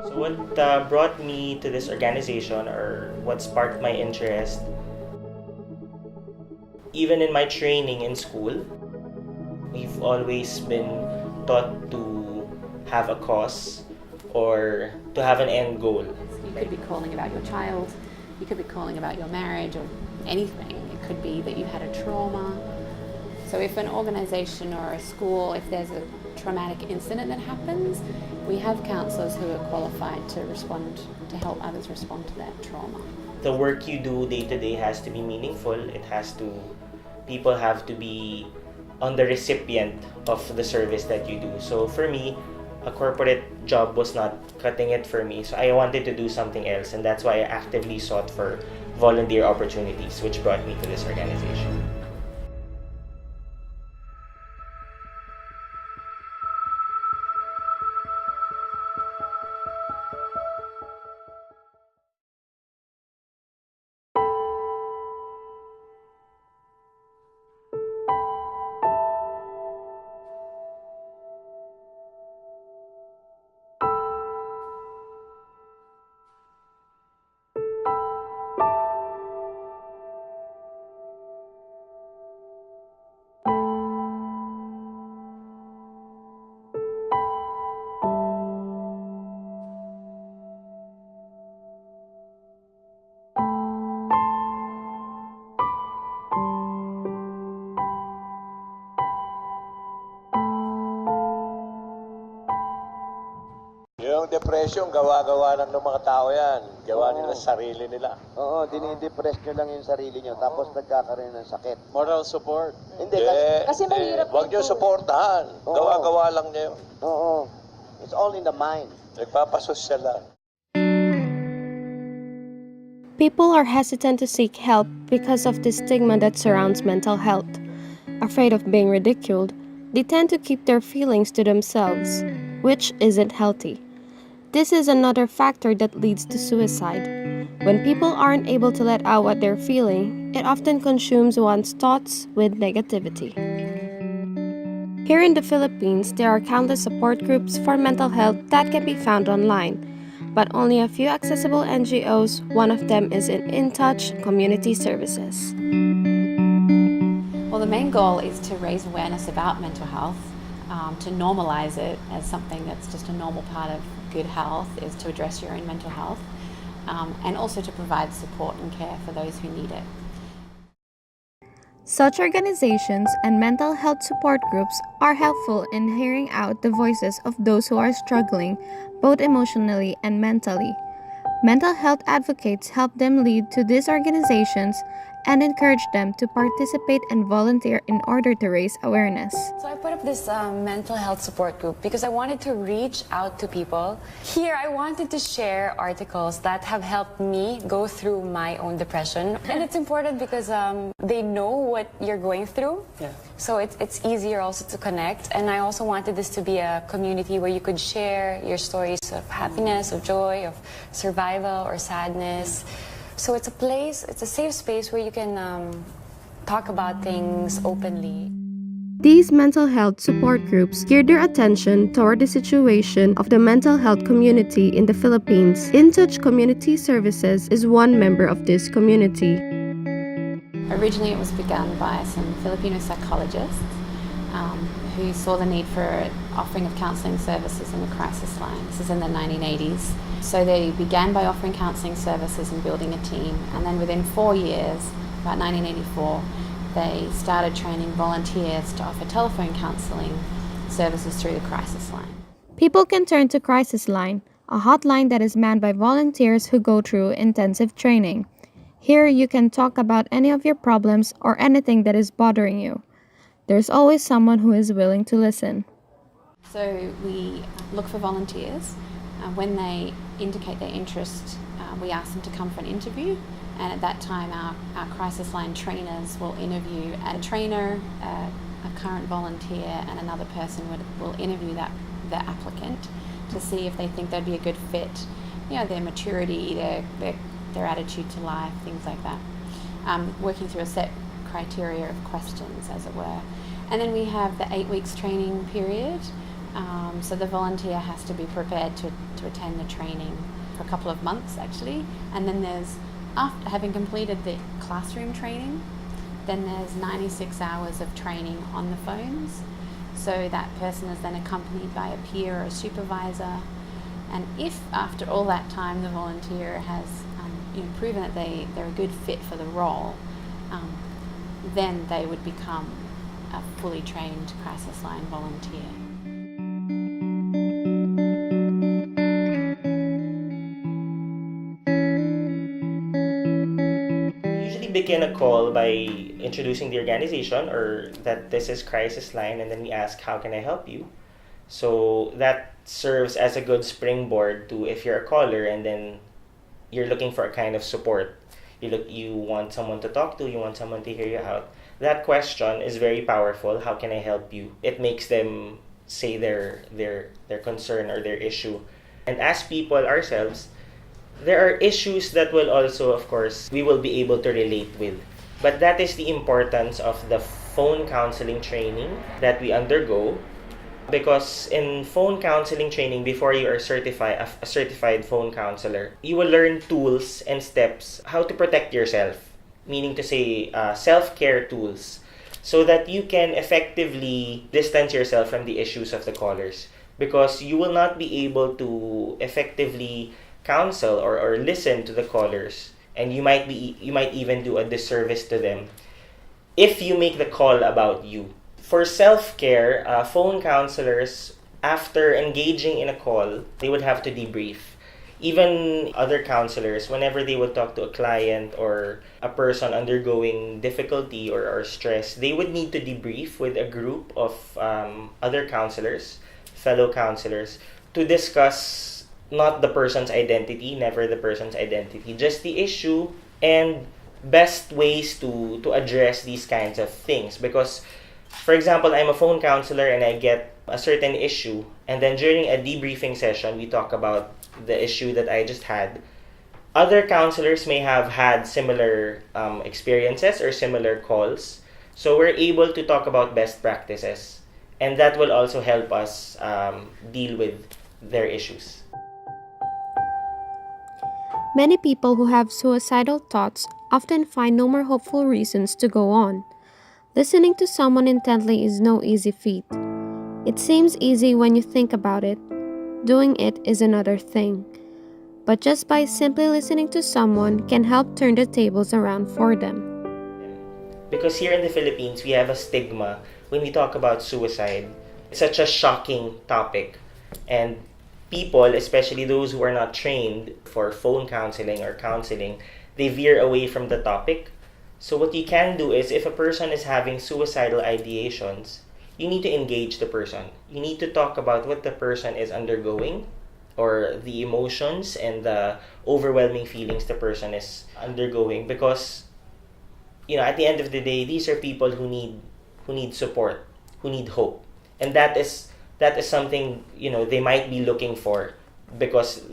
So what brought me to this organization, or what sparked my interest, even in my training in school, we've always been taught to have a cause or to have an end goal. You could be calling about your child, you could be calling about your marriage or anything. It could be that you've had a trauma. So if an organization or a school, if there's a traumatic incident that happens, we have counsellors who are qualified to respond, to help others respond to that trauma. The work you do day to day has to be meaningful. People have to be on the recipient of the service that you do. So for me, a corporate job was not cutting it for me. So I wanted to do something else, and that's why I actively sought for volunteer opportunities, which brought me to this organization. Yung depression, gawa-gawa lang ng mga tao yan. Gawa nila sarili nila. Oo, dinidepress nyo lang yung sarili nyo, tapos nagkakaroon ng sakit. Moral support. Hindi, kasi mahirap Huwag nyo ito. supportahan. Oo. Gawa-gawa lang niya yun. Oo, it's all in the mind. Nagpapasosyal lang. People are hesitant to seek help because of the stigma that surrounds mental health. Afraid of being ridiculed, they tend to keep their feelings to themselves, which isn't healthy. This is another factor that leads to suicide. When people aren't able to let out what they're feeling, it often consumes one's thoughts with negativity. Here in the Philippines, there are countless support groups for mental health that can be found online, but only a few accessible NGOs. One of them is In Touch Community Services. Well, the main goal is to raise awareness about mental health, to normalize it as something that's just a normal part of good health, is to address your own mental health, and also to provide support and care for those who need it. Such organizations and mental health support groups are helpful in hearing out the voices of those who are struggling, both emotionally and mentally. Mental health advocates help them lead to these organizations and encourage them to participate and volunteer in order to raise awareness. So I put up this mental health support group because I wanted to reach out to people. Here, I wanted to share articles that have helped me go through my own depression. And it's important because they know what you're going through. Yeah. So it's easier also to connect. And I also wanted this to be a community where you could share your stories of happiness, of joy, of survival or sadness. So it's a safe space where you can talk about things openly. These mental health support groups geared their attention toward the situation of the mental health community in the Philippines. In Touch Community Services is one member of this community. Originally, it was begun by some Filipino psychologists who saw the need for offering of counselling services in the crisis line. This is in the 1980s. So they began by offering counselling services and building a team, and then within 4 years, about 1984, they started training volunteers to offer telephone counselling services through the crisis line. People can turn to Crisis Line, a hotline that is manned by volunteers who go through intensive training. Here you can talk about any of your problems or anything that is bothering you. There's always someone who is willing to listen. So we look for volunteers. When they indicate their interest, we ask them to come for an interview, and at that time our crisis line trainers will interview a trainer, a current volunteer, and another person will interview the applicant to see if they think they'd be a good fit, their maturity, their attitude to life, things like that, working through a set criteria of questions, as it were. And then we have the 8 weeks training period, So the volunteer has to be prepared to attend the training for a couple of months actually, and then there's, after having completed the classroom training, then there's 96 hours of training on the phones. So that person is then accompanied by a peer or a supervisor, and if after all that time the volunteer has proven that they're a good fit for the role, then they would become a fully trained crisis line volunteer. Begin a call by introducing the organization or that this is Crisis Line, and then we ask, how can I help you? So that serves as a good springboard to, if you're a caller and then you're looking for a kind of support, you want someone to talk to, you want someone to hear you out, that question is very powerful. How can I help you? It makes them say their concern or their issue. And as people ourselves, there are issues that will also, of course, we will be able to relate with. But that is the importance of the phone counseling training that we undergo. Because in phone counseling training, before you are a certified phone counselor, you will learn tools and steps how to protect yourself. Meaning to say, self-care tools. So that you can effectively distance yourself from the issues of the callers. Because you will not be able to effectively counsel or listen to the callers, and you might even do a disservice to them if you make the call about you. For self-care, phone counselors, after engaging in a call, they would have to debrief. Even other counselors, whenever they would talk to a client or a person undergoing difficulty or stress, they would need to debrief with a group of other counselors, fellow counselors, to discuss not the person's identity, never the person's identity, just the issue and best ways to address these kinds of things. Because, for example, I'm a phone counselor and I get a certain issue, and then during a debriefing session, we talk about the issue that I just had. Other counselors may have had similar experiences or similar calls, so we're able to talk about best practices, and that will also help us deal with their issues. Many people who have suicidal thoughts often find no more hopeful reasons to go on. Listening to someone intently is no easy feat. It seems easy when you think about it. Doing it is another thing. But just by simply listening to someone can help turn the tables around for them. Because here in the Philippines, we have a stigma when we talk about suicide. It's such a shocking topic. And people, especially those who are not trained for phone counseling or counseling, they veer away from the topic. So what you can do is, if a person is having suicidal ideations, you need to engage the person. You need to talk about what the person is undergoing, or the emotions and the overwhelming feelings the person is undergoing. Because, at the end of the day, these are people who need support, who need hope. And that is something, they might be looking for, because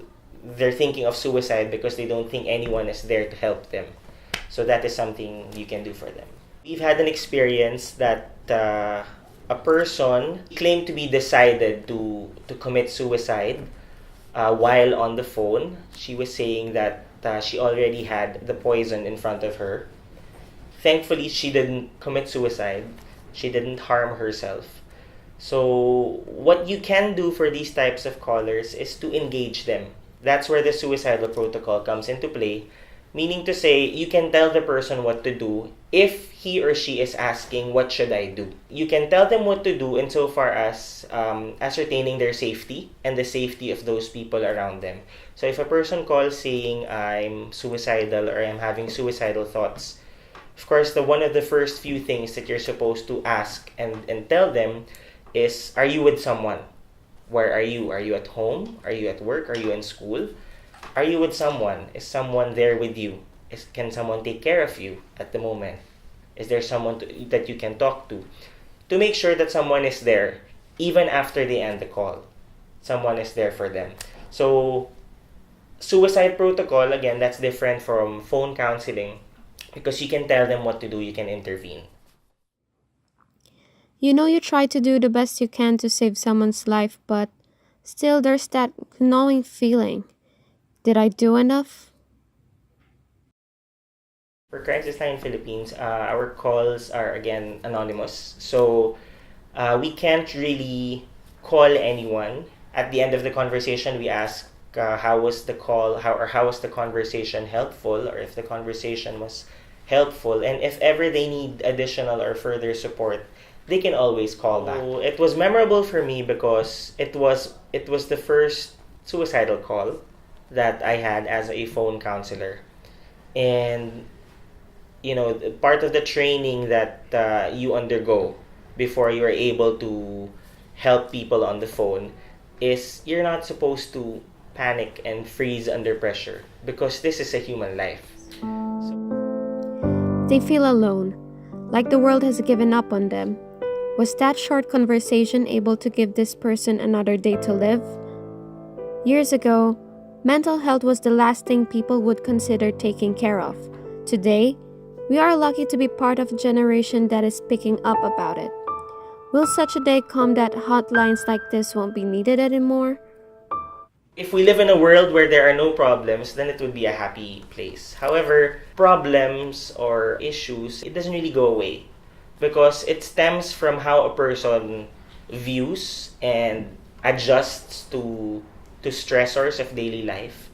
they're thinking of suicide because they don't think anyone is there to help them. So that is something you can do for them. We've had an experience that a person claimed to be decided to commit suicide while on the phone. She was saying that she already had the poison in front of her. Thankfully, she didn't commit suicide. She didn't harm herself. So what you can do for these types of callers is to engage them. That's where the suicidal protocol comes into play. Meaning to say, you can tell the person what to do if he or she is asking, what should I do? You can tell them what to do insofar as ascertaining their safety and the safety of those people around them. So if a person calls saying, I'm suicidal or I'm having suicidal thoughts, of course, one of the first few things that you're supposed to ask and tell them is, are you with someone? Where are you? Are you at home? Are you at work? Are you in school? Are you with someone? Is someone there with you? Can someone take care of you at the moment? Is there someone that you can talk to? To make sure that someone is there, even after they end the call. Someone is there for them. So, suicide protocol, again, that's different from phone counseling, because you can tell them what to do, you can intervene. You know you try to do the best you can to save someone's life, but still there's that gnawing feeling. Did I do enough? For Crisis Line Philippines, our calls are again anonymous. So we can't really call anyone. At the end of the conversation, we ask how was the call, how was the conversation helpful, or if the conversation was helpful, and if ever they need additional or further support, they can always call back. So it was memorable for me because it was the first suicidal call that I had as a phone counselor, and part of the training that you undergo before you are able to help people on the phone is you're not supposed to panic and freeze under pressure because this is a human life. They feel alone, like the world has given up on them. Was that short conversation able to give this person another day to live? Years ago, mental health was the last thing people would consider taking care of. Today, we are lucky to be part of a generation that is picking up about it. Will such a day come that hotlines like this won't be needed anymore? If we live in a world where there are no problems, then it would be a happy place. However, problems or issues, it doesn't really go away because it stems from how a person views and adjusts to stressors of daily life.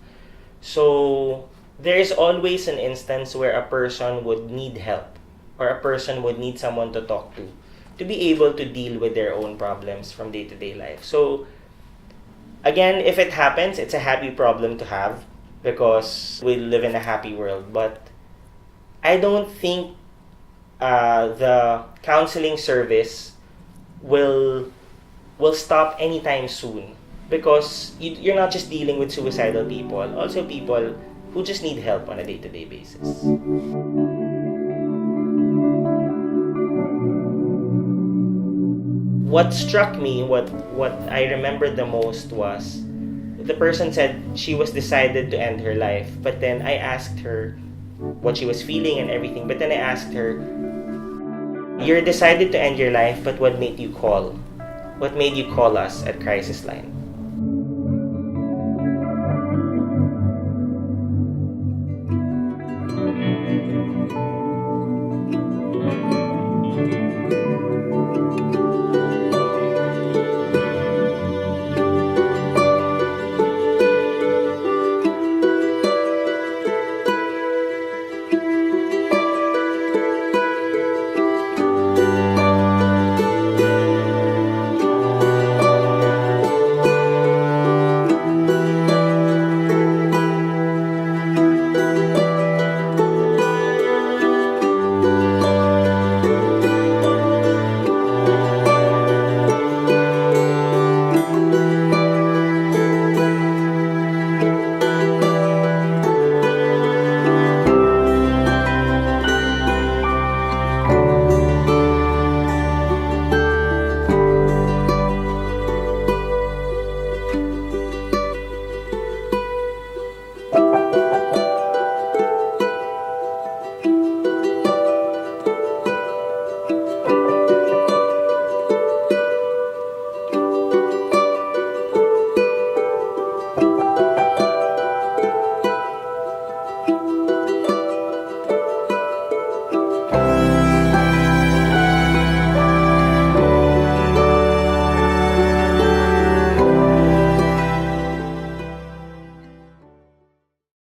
So there is always an instance where a person would need help or a person would need someone to talk to be able to deal with their own problems from day-to-day life. So again, if it happens, it's a happy problem to have because we live in a happy world. But I don't think the counseling service will stop anytime soon because you're not just dealing with suicidal people, also people who just need help on a day-to-day basis. What struck me, what I remembered the most was the person said she was decided to end her life, but then I asked her what she was feeling and everything, but then I asked her, you're decided to end your life, but what made you call? What made you call us at Crisis Line?